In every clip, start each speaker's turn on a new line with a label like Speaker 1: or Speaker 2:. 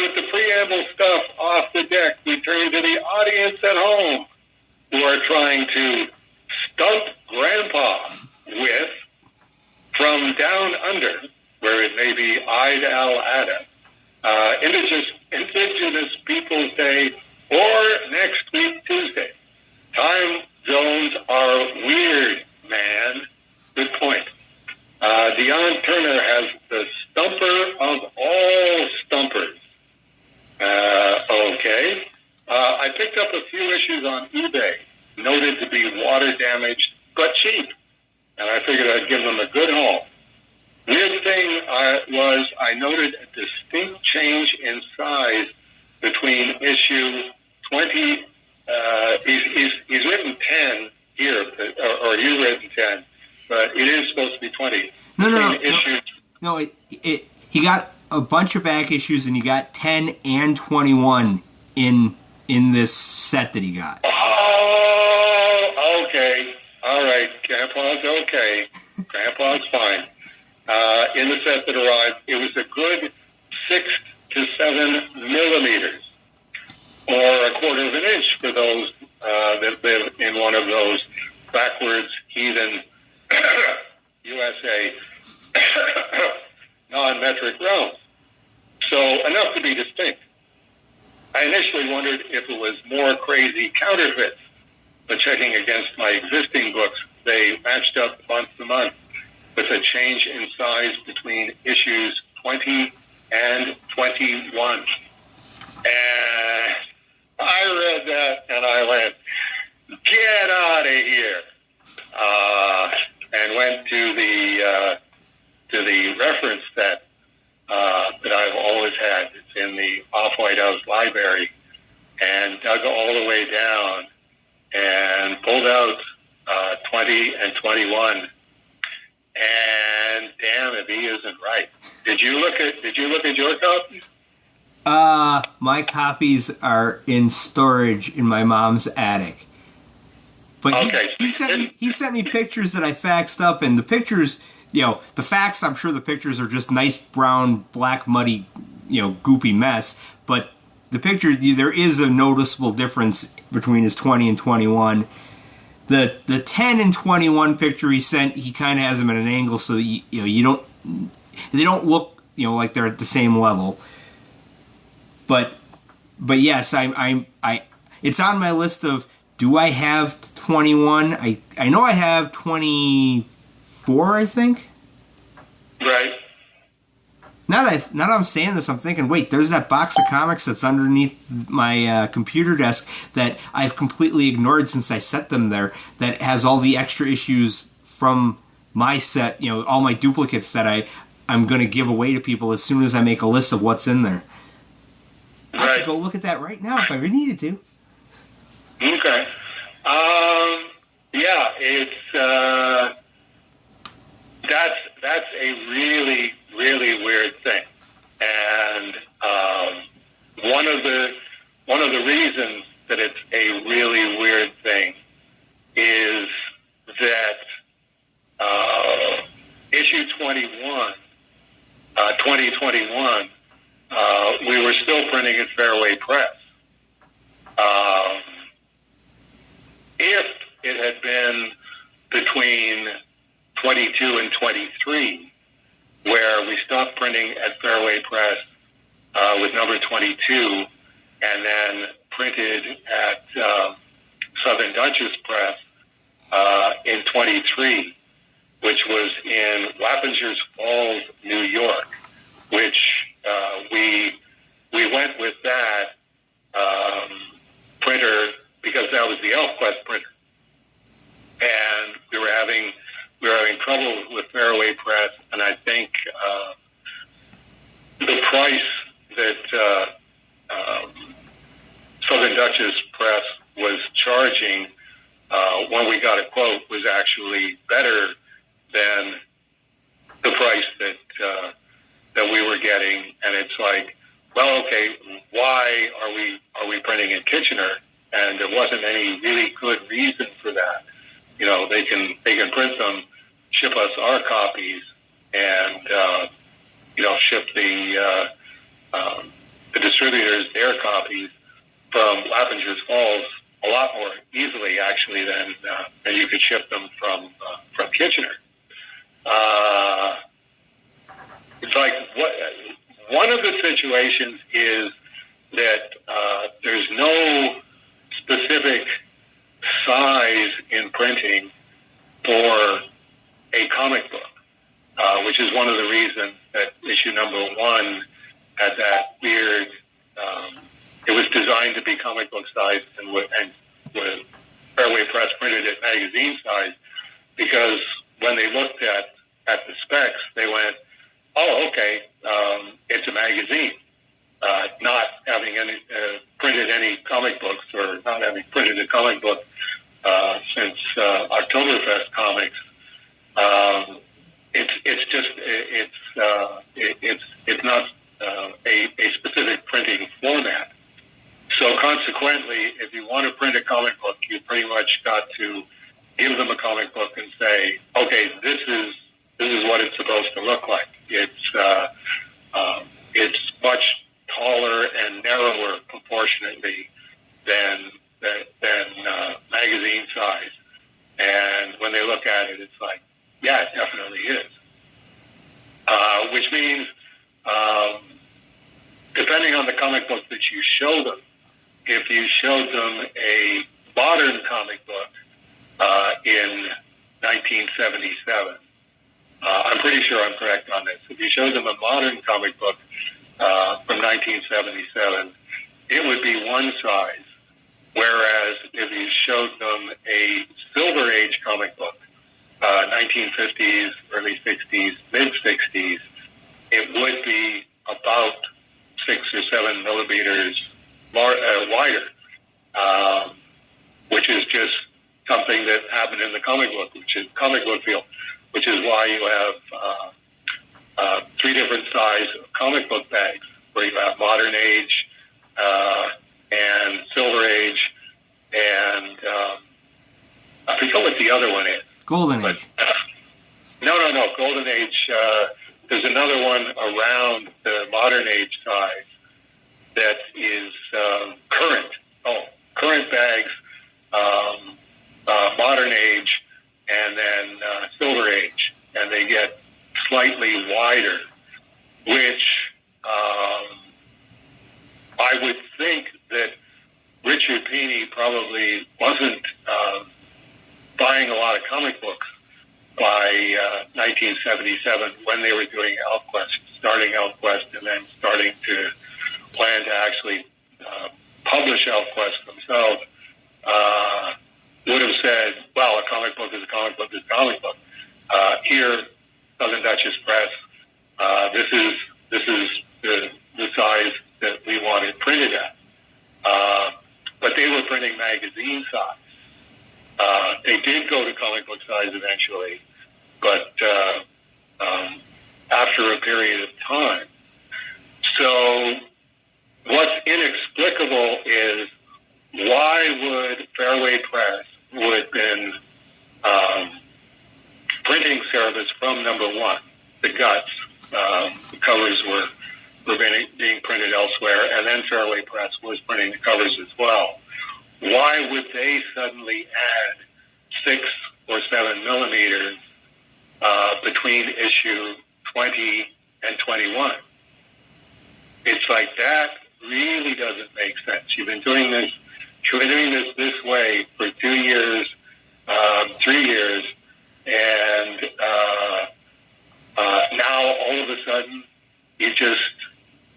Speaker 1: with the preamble stuff off the deck, we turn to the audience at home who are trying to stump Grandpa with From Down Under, where it may be Eid al-Adha, Indigenous Peoples Day, or next week, Tuesday. Time zones are weird, man. Good point. Dion Turner has the stumper of all stumpers. Okay. I picked up a few issues on eBay, noted to be water damaged, but cheap. And I figured I'd give them a good haul. Weird thing was I noted a distinct change in size between issue 20. He's written 10 here, or you've written 10, but it is supposed to be 20.
Speaker 2: No, he got a bunch of back issues, and he got 10 and 21 in this set that he got.
Speaker 1: Oh, okay. All right. Grandpa's okay. Grandpa's fine. In the set that arrived, it was a good 6 to 7 millimeters, or a quarter of an inch for those that live in one of those backwards heathen USA non-metric realms. So enough to be distinct. I initially wondered if it was more crazy counterfeits, but checking against my existing books, they matched up month to month with a change in size between issues 20 and 21. And I read that and I went, get out of here. And went to the reference that I've always had. It's in the Off-White House library, and dug all the way down and pulled out 20 and 21. And damn if he isn't right. Did you look at your copies?
Speaker 2: My copies are in storage in my mom's attic. But
Speaker 1: okay.
Speaker 2: he sent me pictures that I faxed up, and the pictures, the fax, I'm sure the pictures are just nice brown, black, muddy, goopy mess. But the picture, there is a noticeable difference between his 20 and 21. The 10 and 21 picture he sent, he kind of has them at an angle so that they don't look like they're at the same level. But yes, I it's on my list of, do I have 21? I know I have 24, I think.
Speaker 1: Right.
Speaker 2: Now that I'm saying this, I'm thinking, wait, there's that box of comics that's underneath my computer desk that I've completely ignored since I set them there, that has all the extra issues from my set, all my duplicates that I'm going to give away to people as soon as I make a list of what's in there.
Speaker 1: Right.
Speaker 2: I could go look at that right now if I really needed to.
Speaker 1: Okay. Yeah, it's that's a really, really weird thing, and one of the reasons that it's a really weird thing is that issue 21, 2021, we were still printing at Fairway Press. If it had been between 22 and 23, where we stopped printing at Fairway Press with number 22, and then printed at Southern Duchess Press in 23, which was in Wappingers Falls, New York, which we went with that printer because that was the ElfQuest printer, and we were having trouble with Fairway Press, and I think the price that Southern Duchess Press was charging when we got a quote was actually better than the price that we were getting, and it's like, well, okay, why are we printing in Kitchener? And there wasn't any really good reason for that. They can print them, ship us our copies, and ship the the distributors their copies from Lappinger's Falls a lot more easily, actually, than you could ship them from Kitchener. It's like one of the situations is that there's no specific size in printing for a comic book, which is one of the reasons that issue number 1 had that weird. It was designed to be comic book size and with Fairway Press printed at magazine size, because when they looked at the specs, they went, "Oh, okay, it's a magazine." Not having printed any comic books, or not having printed a comic book since Oktoberfest comics, it's not a specific printing format. So consequently, if you want to print a comic book, you pretty much got to give them a comic book and say, "Okay, this is what it's supposed to look like." It's much taller and narrower proportionately than magazine size. And when they look at it, it's like, yeah, it definitely is. Which means, depending on the comic book that you show them, if you showed them a modern comic book in 1977, I'm pretty sure I'm correct on this. If you showed them a modern comic book from 1977, it would be one size. Whereas if you showed them a Silver Age comic book, 1950s, early 60s, mid 60s, it would be about 6 or 7 millimeters wider, which is just something that happened in the comic book field, which is why you have 3 different size comic book bags, where you have Modern Age and Silver Age, and I forget what the other one is.
Speaker 2: Golden Age.
Speaker 1: No. Golden Age. There's another one around the Modern Age size that is current. Current bags, Modern Age, and then Silver Age, and they get slightly wider, which I would think that Richard Pini probably wasn't buying a lot of comic books by 1977 when they were doing ElfQuest, starting ElfQuest, and then starting to plan to actually publish ElfQuest themselves. Would have said, well, a comic book is a comic book is a comic book. Here, Southern Duchess Press, this is the size that we want it printed at. But they were printing magazine size. They did go to comic book size eventually, but after a period of time. So what's inexplicable is, why would Fairway Press, who had been printing Cerebus from number 1, the guts, the covers were being printed elsewhere, and then Fairway Press was printing the covers as well. Why would they suddenly add 6 or 7 millimeters between issue 20 and 21? It's like, that really doesn't make sense. You've been doing this this way for 2 years, 3 years, and now all of a sudden you just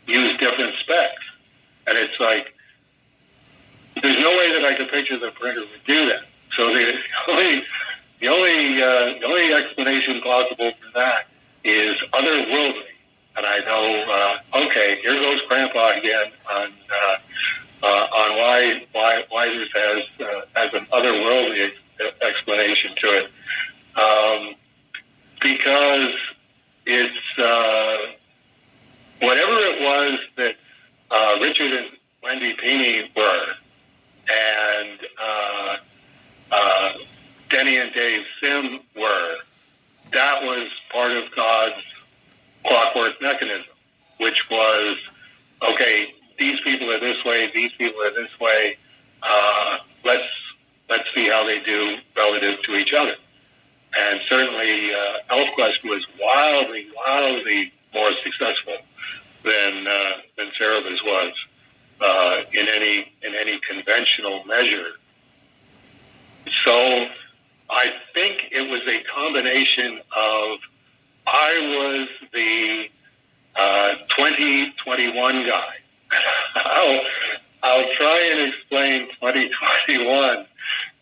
Speaker 1: use different specs. And it's like, there's no way that I could picture the printer would do that. So the only explanation possible for that is otherworldly. And I know, okay, here goes Grandpa again on why this has an otherworldly explanation to it, because it's whatever it was that Richard and Wendy Pini were, and Denny and Dave Sim were. That was part of God's clockwork mechanism, which was, okay, these people are this way, these people are this way. Let's see how they do relative to each other. And certainly, ElfQuest was wildly more successful than Cerebus was in any conventional measure. So I think it was a combination of I was the 2021 guy. I'll try and explain 2021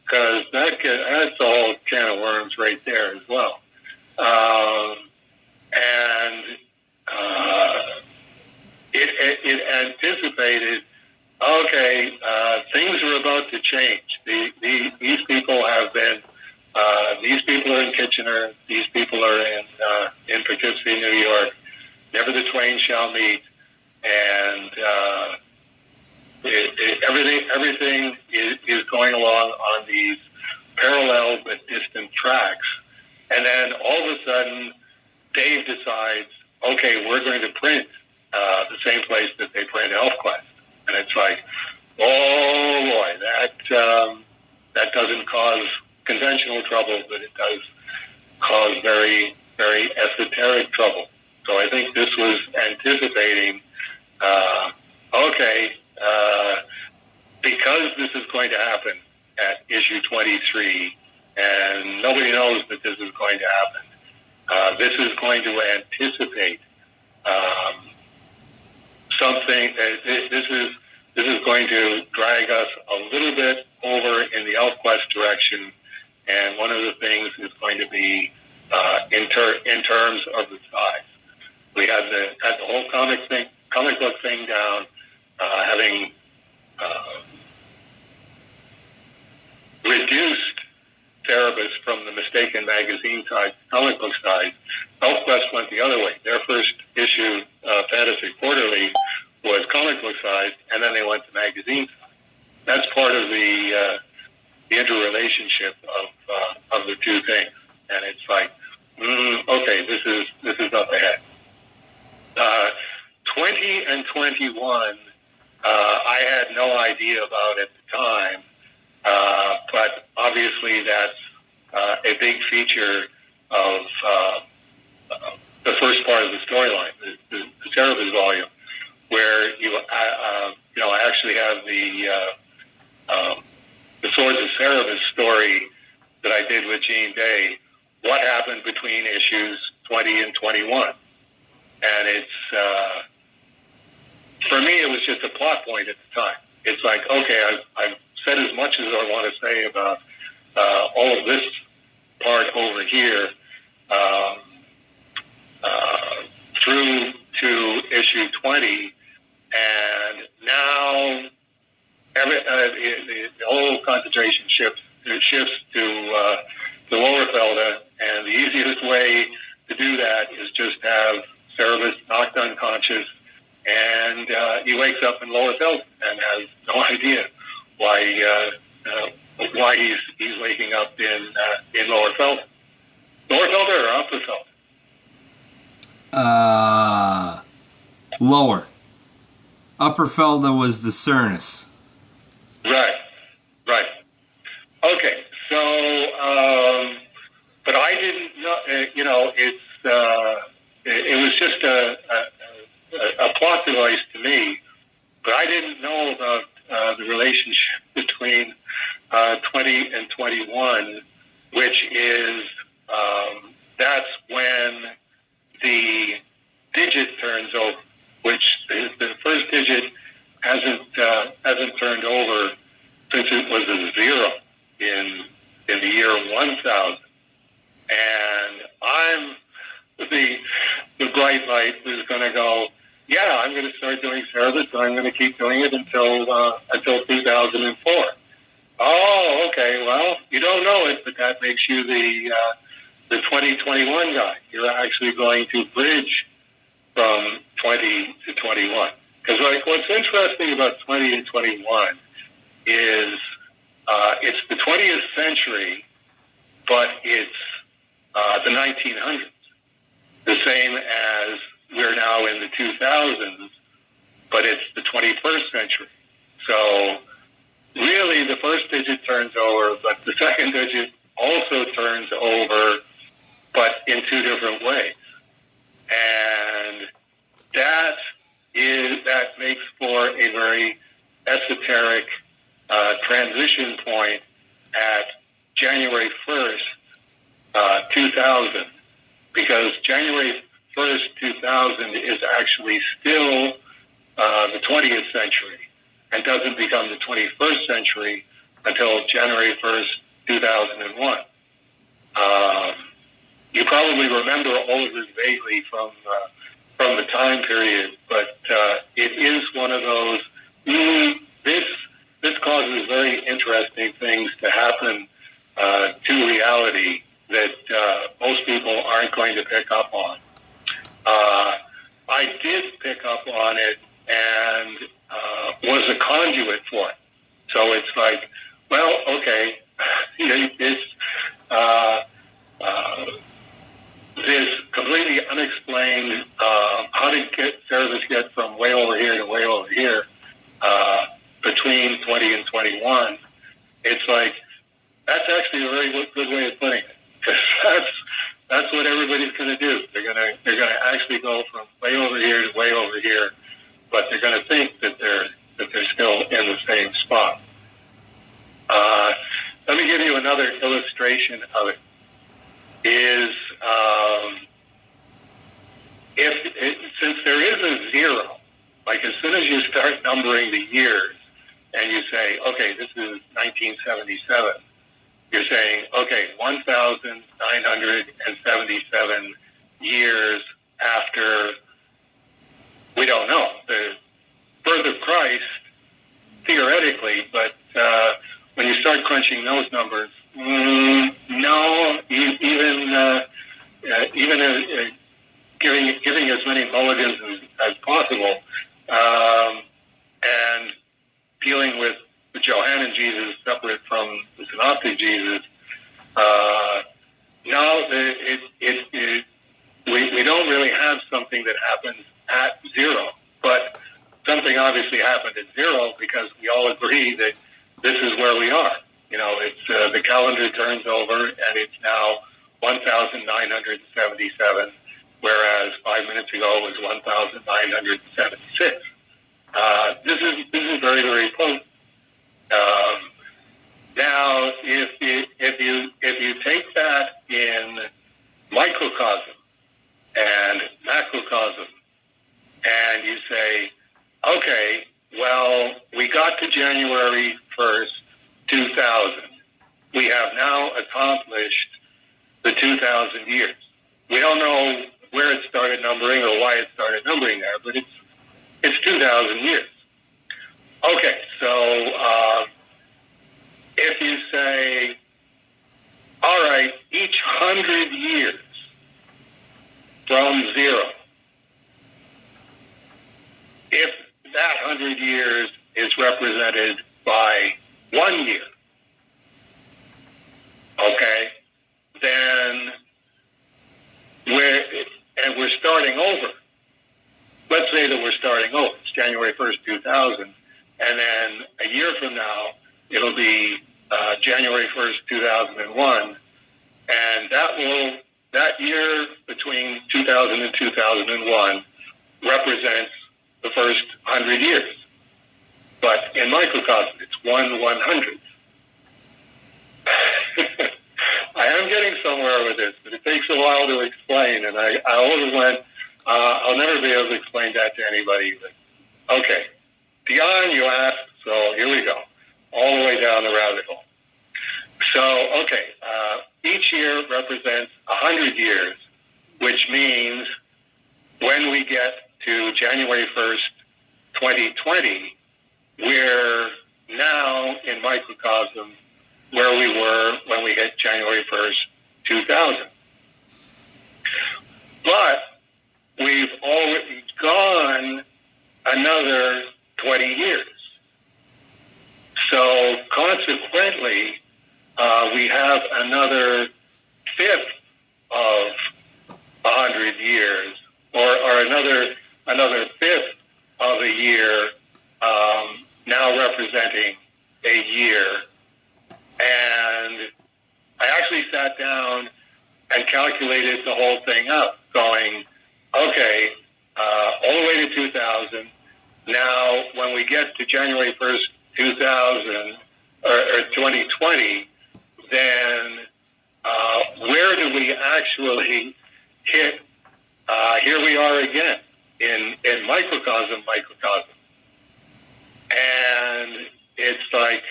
Speaker 1: because that's a whole can of worms right there as well. And it anticipated, okay, things are about to change. These people have been, these people are in Kitchener, these people are in Poughkeepsie, New York. Never the twain shall meet, and everything is going along on these parallel but distant tracks. And then all of a sudden, Dave decides, okay, we're going to print the same place that they print ElfQuest. And it's like, oh boy, that doesn't cause conventional trouble, but it does cause very, very esoteric trouble. So I think this was anticipating, because this is going to happen at issue 23, and nobody knows that this is going to happen. This is going to anticipate something. This is going to drag us a little bit over in the ElfQuest direction, and one of the things is going to be in terms of the size. We had the whole comic book thing down, having reduced Cerebus from the mistaken magazine side, comic book side. ElfQuest went the other way. Their first issue, Fantasy Quarterly, was comic book side, and then they went to magazine side. That's part of the interrelationship of the two things, and it's like, okay, this is up ahead. 20 and 21, I had no idea about at the time, but obviously that's a big feature of the first part of the storyline, the Cerebus volume, where you actually have the Swords of Cerebus story that I did with Gene Day. What happened between issues 20 and 21? And it's, for me, it was just a plot point at the time. It's like, okay, I've said as much as I want to say about all of this part over here through to issue 20, and now the whole concentration shifts to Lowerfelder, and the easiest way to do that is just have Cerebus knocked unconscious, and he wakes up in Lowerfelder and has no idea why he's waking up in Lowerfelder. Lowerfelder or Upperfelder?
Speaker 2: Lower. Upperfelder was the Cernus.
Speaker 1: Right. Okay, so, but I didn't know, it was just a plot device to me, but I didn't know about the relationship between 20 and 21, which is, that's when the digit turns over, which the first digit hasn't turned over since it was a 0 in the year 1000, and I'm the bright light was going to go, yeah, I'm going to start doing Cerebus, and I'm going to keep doing it until 2004. Oh, okay. Well, you don't know it, but that makes you the 2021 guy. You're actually going to bridge from 20 to 21. Because what's interesting about 20 and 21 is it's the 20th century, but it's the 1900s. The same as we're now in the 2000s, but it's the 21st century. So really the first digit turns over, but the second digit also turns over, but in two different ways. And that makes for a very esoteric transition point at January 1st, 2000, because January 1st, 2000 is actually still the 20th century and doesn't become the 21st century until January 1st, 2001. You probably remember all of this vaguely from the time period, but it is one of those. This causes very interesting things to happen to reality that most people aren't going to pick up on. I did pick up on it and was a conduit for it. So it's like, well, okay, this completely unexplained, how did Cerebus get from way over here to way over here between 20 and 21? It's like, that's actually a very good way of putting it, because that's what everybody's going to do. They're going to actually go from way over here to way over here, but they're going to think that they're still in the same spot. Let me give you another illustration of it. Since there is a zero, like as soon as you start numbering the years and you say, okay, this is 1977, you're saying, okay, 1,977 years after, we don't know, the birth of Christ, theoretically, but when you start crunching those numbers, no, even giving as many mulligans as possible, and dealing with the Johannine Jesus separate from the Synoptic Jesus. No, we don't really have something that happens at zero, but something obviously happened at zero because we all agree that this is where we are. You know, it's the calendar turns over and it's now 1,977, whereas 5 minutes ago it was 1,976. This is very, very potent. Now, if you take that in microcosm and macrocosm, and you say, okay, well, we got to January 1st, 2000. We have now accomplished the 2,000 years. We don't know where it started numbering or why it started numbering there, but it's 2,000 years. Okay, so if you say, all right, each 100 years from zero, if that 100 years is represented by 1 year, okay, then we're starting over. Let's say that we're starting over. It's January 1st, 2000, and then a year from now, it'll be January 1st, 2001, and that year between 2000 and 2001 represents the first 100 years. But in microcosm, it's 1/100th. I am getting somewhere with this, but it takes a while to explain, and I always went, I'll never be able to explain that to anybody. But, okay, Dion, you asked, so here we go, all the way down the rabbit hole. So, okay, each year represents 100 years, which means when we get to January 1st, 2020, we're now in microcosm where we were when we hit January 1st, 2000. But we've already gone another 20 years. So consequently, we have another fifth of 100 years, or another fifth of a year, now representing a year. And I actually sat down and calculated the whole thing up, going, okay, all the way to 2000. Now, when we get to January 1st, 2000, or 2020, then where do we actually hit? Here we are again in microcosm. And it's like,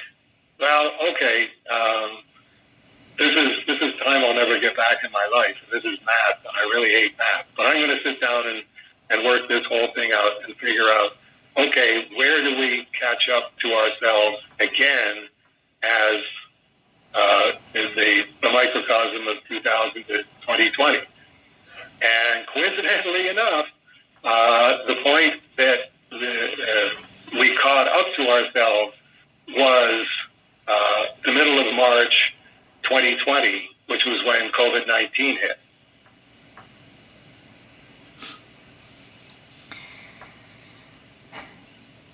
Speaker 1: well, okay, this is time I'll never get back in my life. This is math, and I really hate math. But I'm going to sit down and work this whole thing out and figure out, okay, where do we catch up to ourselves again as the microcosm of 2000 to 2020? And coincidentally enough, the point that we caught up to ourselves was the middle of March 2020, which was when COVID-19 hit.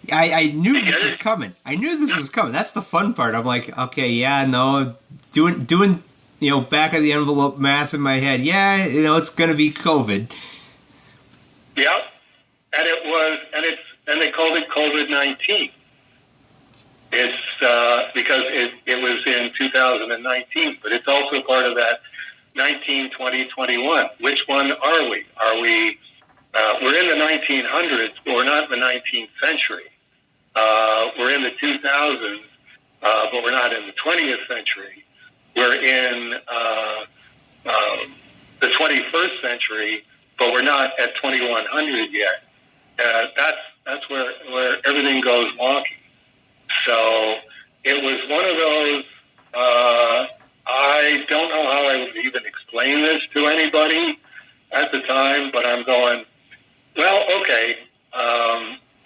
Speaker 2: I knew this was coming. That's the fun part. I'm like, okay, yeah, no, doing back of the envelope math in my head. Yeah, it's going to be COVID.
Speaker 1: Yeah, and it was, and they called it COVID-19. It's because it was in 2019, but it's also part of that 19, 20, 21. Which one are we? Are we? We're in the 1900s, but we're not in the 19th century. We're in the 2000s, but we're not in the 20th century. We're in the 21st century, but we're not at 2100 yet. That's where everything goes wonky. So it was one of those. I don't know how I would even explain this to anybody at the time, but I'm going, well, okay.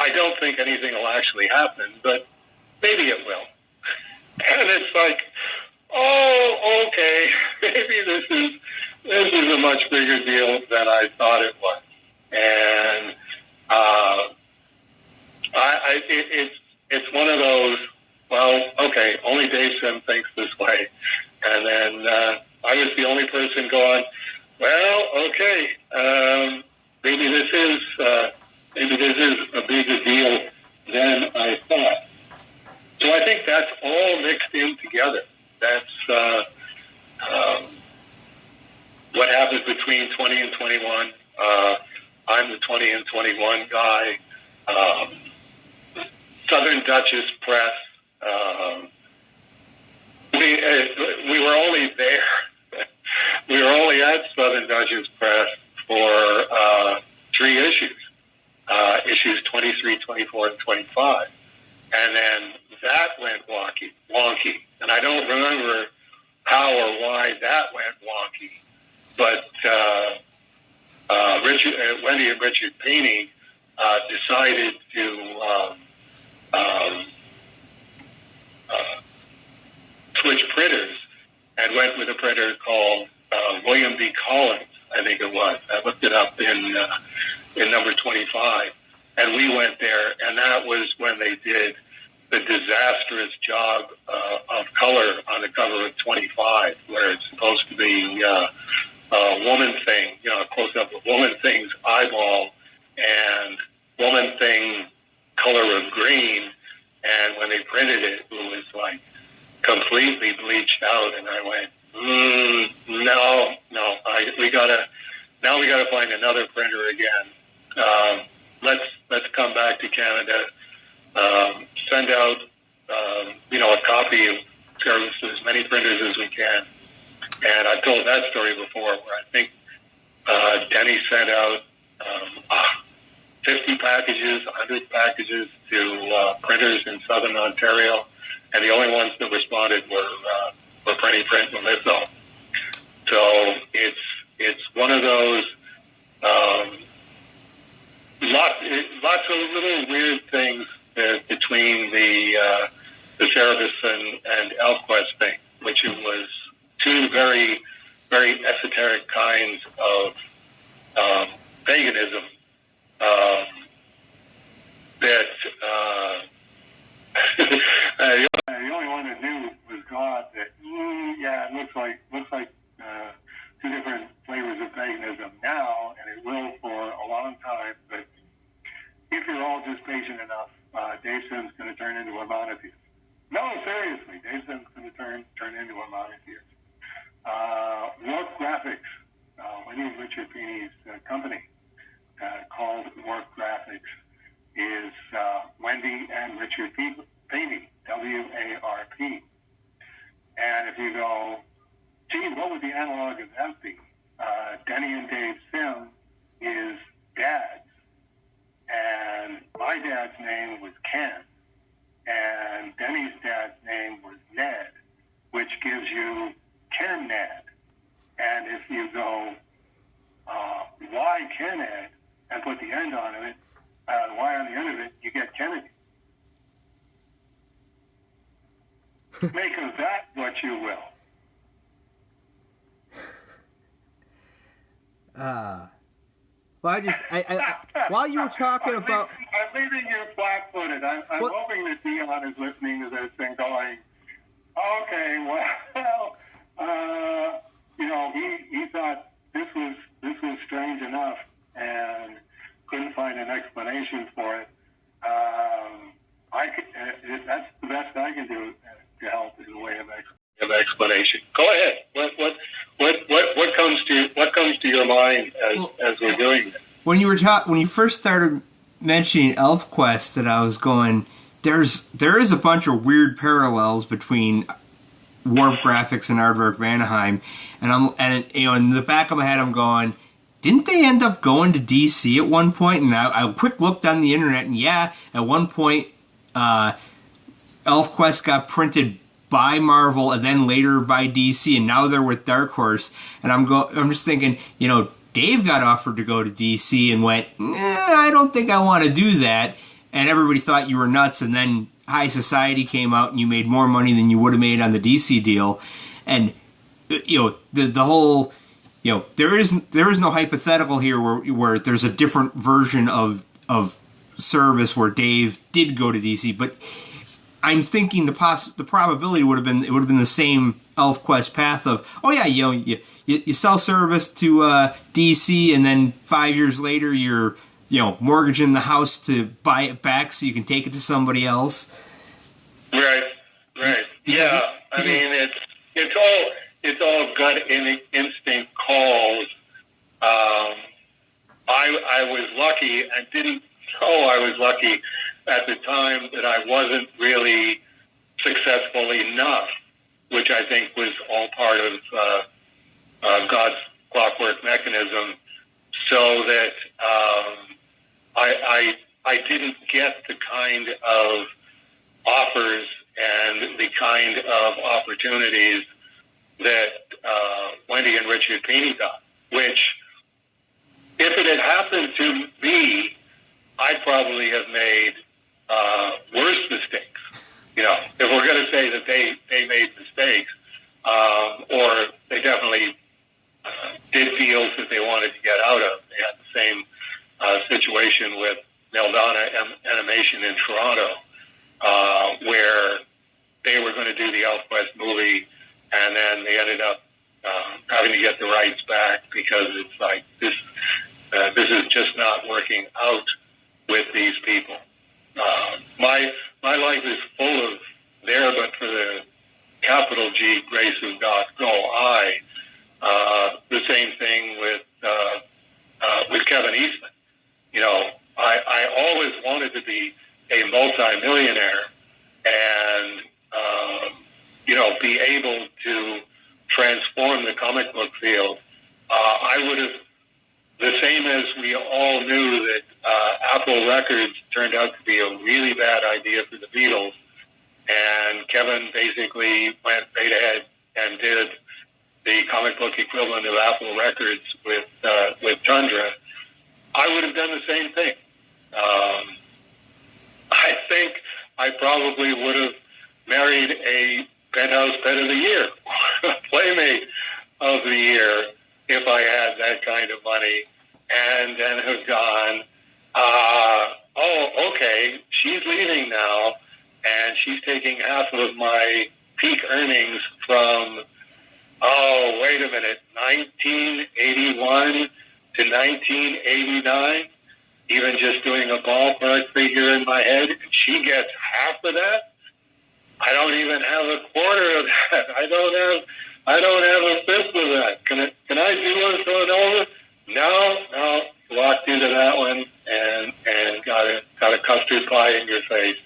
Speaker 1: I don't think anything will actually happen, but maybe it will. And it's like, oh, okay, maybe this is a much bigger deal than I thought it was. And it's one of those, well, okay, only Dave Sim thinks this way. And then I was the only person going, well, okay, maybe this is a bigger deal than I thought. So I think that's all mixed in together. That's what happened between 20 and 21. I'm the 20 and 21 guy. Southern Duchess Press. We were only there. We were only at Southern Duchess Press for 3 issues. Issues 23, 24, and 25. And then that went wonky. And I don't remember how or why that went wonky. But Wendy and Richard Payne decided to switch printers and went with a printer called William B. Collins, I think it was. I looked it up in number 25. And we went there, and that was when they did the disastrous job of color on the cover of 25, where it's supposed to be a woman thing, a close-up of woman thing's eyeball and woman thing color of green. And when they printed it, it was like completely bleached out. And I went, no, we gotta find another printer again. Let's come back to Canada, send out, a copy of Cerebus to as many printers as we can. And I've told that story before, where I think Denny sent out 50 packages, 100 packages to printers in southern Ontario, and the only ones that responded were Printy Print and Litho. So it's one of those. Lots of little weird things between the Cerebus and ElfQuest thing, which it was 2 very, very esoteric kinds of paganism that, yeah, it looks like two different flavors of paganism now, and it will for a long time. But if you're all just patient enough, Dave Sim's going to turn into a monotheist. No, seriously, Dave Sim's going to turn into a monotheist. Warp Graphics, Wendy and Richard Peeney's company, called Warp Graphics, is Wendy and Richard Peeney, W-A-R-P. And if you go, gee, what would the analog of that be? Denny and Dave Sim is dads. And my dad's name was Ken. And Denny's dad's name was Ned, which gives you Ken Ned. And if you go Y Kenned and put the end on it, Y on the end of it, you get Kennedy. Make of that what you will.
Speaker 2: Well, I while you were talking about...
Speaker 1: I'm leaving you flat-footed. I'm hoping that Dion is listening to this and going, okay, well, he thought this was strange enough and couldn't find an explanation for it. That's the best I can do to help in the way of explanation. Go ahead. What comes to your mind as we're doing this?
Speaker 2: When you first started mentioning ElfQuest, that I was going, there is a bunch of weird parallels between Warp Graphics and Aardvark Vanaheim, and in the back of my head I'm going, didn't they end up going to DC at one point? And I quick looked on the internet, and yeah, at one point ElfQuest got printed by Marvel and then later by DC, and now they're with Dark Horse. And I'm just thinking, Dave got offered to go to DC and went, I don't think I want to do that. And everybody thought you were nuts. And then High Society came out and you made more money than you would have made on the DC deal. And, the whole, there is no hypothetical here where there's a different version of Cerebus where Dave did go to DC. But I'm thinking the probability would have been the same ElfQuest path of, oh yeah, you sell Cerebus to DC, and then 5 years later you're mortgaging the house to buy it back so you can take it to somebody else. Right.
Speaker 1: Yeah, I mean it's all gut instinct calls. I was lucky. I didn't know I was lucky at the time that I wasn't really successful enough, which I think was all part of God's clockwork mechanism, so that I didn't get the kind of offers and the kind of opportunities that Wendy and Richard Peeney got, which, if it had happened to me, I'd probably have made worse mistakes. If we're going to say that they made mistakes, or they definitely did deals that they wanted to get out of. They had the same situation with Meldana Animation in Toronto, where they were going to do the ElfQuest movie, and then they ended up having to get the rights back because it's like this is just not working out with these people. My life is full of there, but for the capital G grace of God, go I. The same thing with Kevin Eastman. I always wanted to be a multimillionaire and be able to transform the comic book field. I would have, the same as we all knew that Apple Records turned out to be a really bad idea for the Beatles, and Kevin basically went right ahead and did the comic book equivalent of Apple Records with Tundra. I would have done the same thing. I think I probably would have married a Penthouse Pet of the Year, Playmate of the Year, if I had that kind of money, and then have gone, okay, she's leaving now, and she's taking half of my peak earnings from, oh, wait a minute, 1981 to 1989, even just doing a ballpark figure in my head, and she gets half of that. I don't even have a quarter of that. I don't have a fifth of that. Can I do one for an over? No, walked into that one and got a custard pie in your face.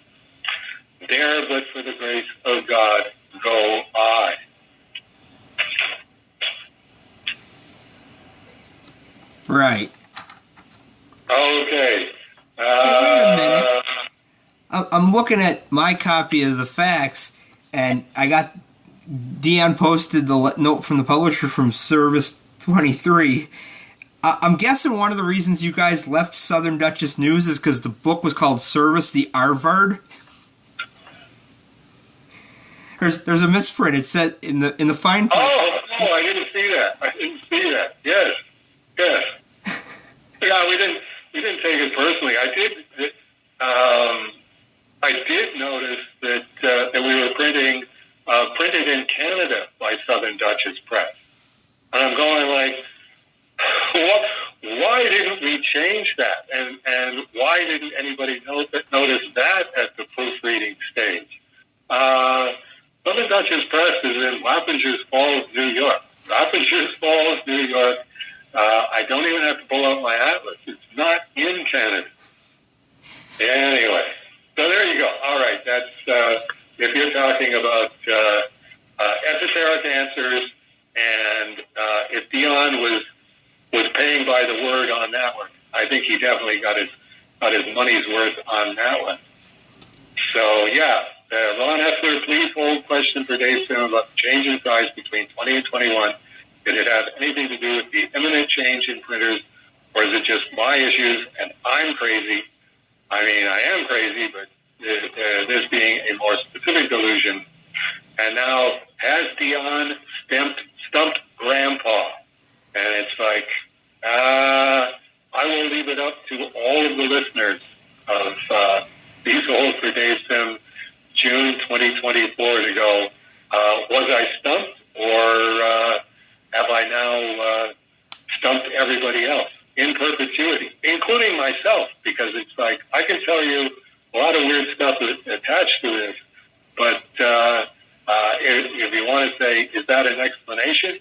Speaker 1: There, but for the grace of God, go I.
Speaker 2: Right.
Speaker 1: Okay.
Speaker 2: Hey, wait a minute. I'm looking at my copy of the facts, and I got Dion posted the note from the publisher from Cerebus 23. I'm guessing one of the reasons you guys left Southern Duchess News is because the book was called Cerebus the Arvard. There's a misprint. It said in the fine print.
Speaker 1: Oh, I didn't see that. Yes. Yeah, we didn't take it personally. I did notice that we were printed in Canada by Southern Duchess Press, and I'm going like, why didn't we change that? And why didn't anybody notice that at the proofreading stage? Southern Duchess Press is in Lappingers Falls, New York. I don't even have to pull out my atlas. It's not in Canada. Anyway, so there you go. All right, that's if you're talking about esoteric answers, and if Dion was paying by the word on that one, I think he definitely got his money's worth on that one. So yeah, Ron Essler, please hold question for Dave Sim about the change in price between 20 and 21. Did it have anything to do with the imminent change in printers, or is it just my issues and I'm crazy? I mean, I am crazy, but this being a more specific delusion. And now, has Dion stumped Grandpa? And it's like, I will leave it up to all of the listeners of These Holes for Dave Sim, June 2024 to go, was I stumped, or have I now stumped everybody else in perpetuity, including myself? Because it's like, I can tell you a lot of weird stuff attached to this, but if you want to say, is that an explanation?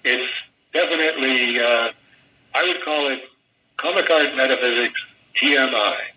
Speaker 1: It's definitely, I would call it comic art metaphysics TMI.